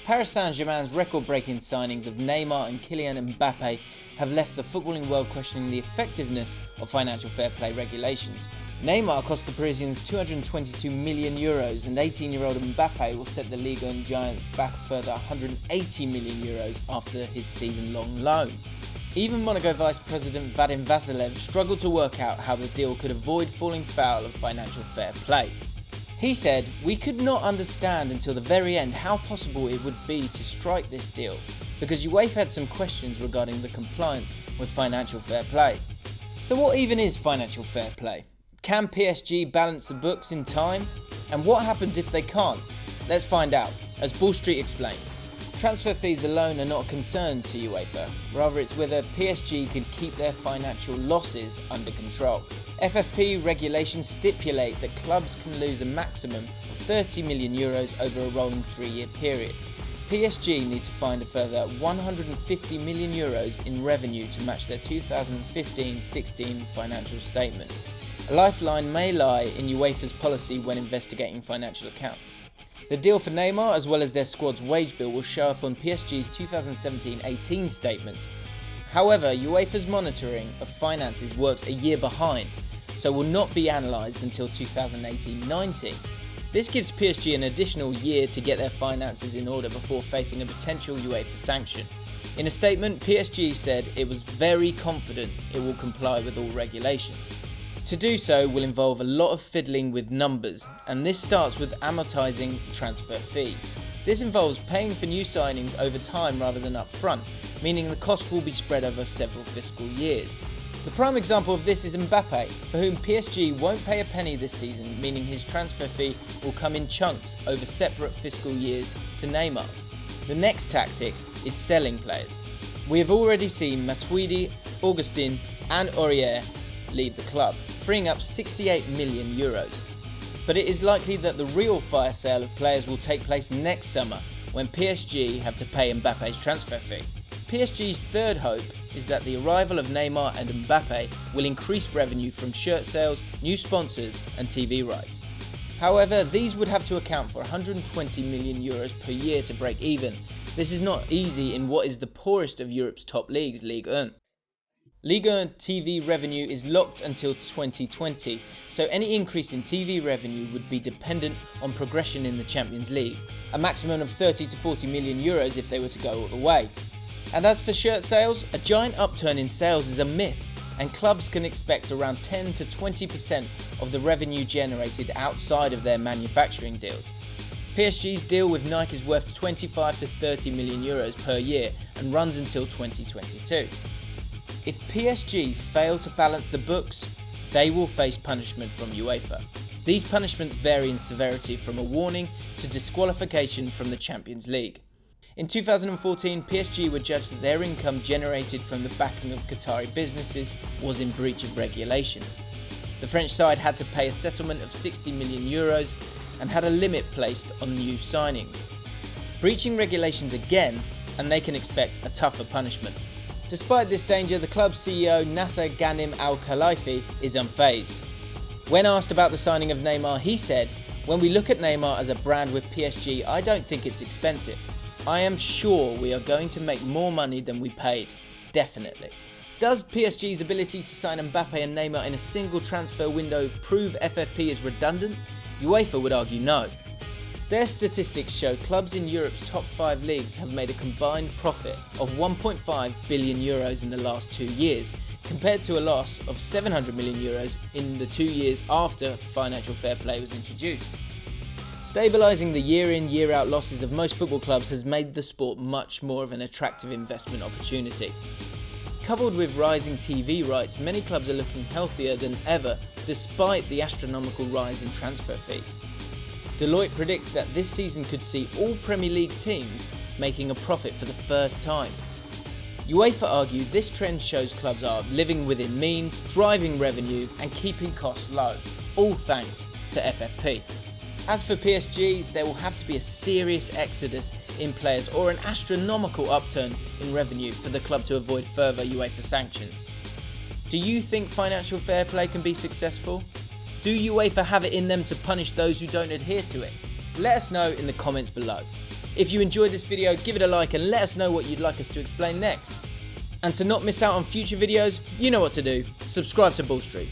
Paris Saint Germain's record-breaking signings of Neymar and Kylian Mbappe have left the footballing world questioning the effectiveness of financial fair play regulations. Neymar cost the Parisians €222 million, and 18-year-old Mbappe will set the Ligue 1 giants back a further €180 million after his season-long loan. Even Monaco Vice President Vadim Vasilev struggled to work out how the deal could avoid falling foul of financial fair play. He said, "We could not understand until the very end how possible it would be to strike this deal, because UEFA had some questions regarding the compliance with financial fair play." So what even is financial fair play? Can PSG balance the books in time? And what happens if they can't? Let's find out, as Ball Street explains. Transfer fees alone are not a concern to UEFA, rather it's whether PSG can keep their financial losses under control. FFP regulations stipulate that clubs can lose a maximum of €30 million over a rolling 3-year period. PSG need to find a further €150 million in revenue to match their 2015-16 financial statement. A lifeline may lie in UEFA's policy when investigating financial accounts. The deal for Neymar, as well as their squad's wage bill, will show up on PSG's 2017-18 statements. However, UEFA's monitoring of finances works a year behind, so will not be analysed until 2018-19. This gives PSG an additional year to get their finances in order before facing a potential UEFA sanction. In a statement, PSG said it was very confident it will comply with all regulations. To do so will involve a lot of fiddling with numbers, and this starts with amortising transfer fees. This involves paying for new signings over time rather than up front, meaning the cost will be spread over several fiscal years. The prime example of this is Mbappe, for whom PSG won't pay a penny this season, meaning his transfer fee will come in chunks over separate fiscal years to Neymar's. The next tactic is selling players. We have already seen Matuidi, Augustin and Aurier leave the club, freeing up €68 million. But it is likely that the real fire sale of players will take place next summer, when PSG have to pay Mbappe's transfer fee. PSG's third hope is that the arrival of Neymar and Mbappe will increase revenue from shirt sales, new sponsors and TV rights. However, these would have to account for €120 million per year to break even. This is not easy in what is the poorest of Europe's top leagues, Ligue 1. Ligue 1 TV revenue is locked until 2020, so any increase in TV revenue would be dependent on progression in the Champions League, a maximum of €30 to €40 million if they were to go all the way. And as for shirt sales, a giant upturn in sales is a myth, and clubs can expect around 10 to 20% of the revenue generated outside of their manufacturing deals. PSG's deal with Nike is worth €25 to €30 million per year and runs until 2022. If PSG fail to balance the books, they will face punishment from UEFA. These punishments vary in severity from a warning to disqualification from the Champions League. In 2014, PSG were judged that their income generated from the backing of Qatari businesses was in breach of regulations. The French side had to pay a settlement of €60 million and had a limit placed on new signings. Breaching regulations again, and they can expect a tougher punishment. Despite this danger, the club's CEO Nasser Ghanim Al-Khelaifi is unfazed. When asked about the signing of Neymar, he said, "When we look at Neymar as a brand with PSG, I don't think it's expensive. I am sure we are going to make more money than we paid. Definitely." Does PSG's ability to sign Mbappe and Neymar in a single transfer window prove FFP is redundant? UEFA would argue no. Their statistics show clubs in Europe's top 5 leagues have made a combined profit of €1.5 billion in the last 2 years, compared to a loss of €700 million in the 2 years after financial fair play was introduced. Stabilising the year-in, year-out losses of most football clubs has made the sport much more of an attractive investment opportunity. Coupled with rising TV rights, many clubs are looking healthier than ever, despite the astronomical rise in transfer fees. Deloitte predict that this season could see all Premier League teams making a profit for the first time. UEFA argue this trend shows clubs are living within means, driving revenue and keeping costs low, all thanks to FFP. As for PSG, there will have to be a serious exodus in players or an astronomical upturn in revenue for the club to avoid further UEFA sanctions. Do you think financial fair play can be successful? Do UEFA have it in them to punish those who don't adhere to it? Let us know in the comments below. If you enjoyed this video, give it a like and let us know what you'd like us to explain next. And to not miss out on future videos, you know what to do. Subscribe to Ball Street.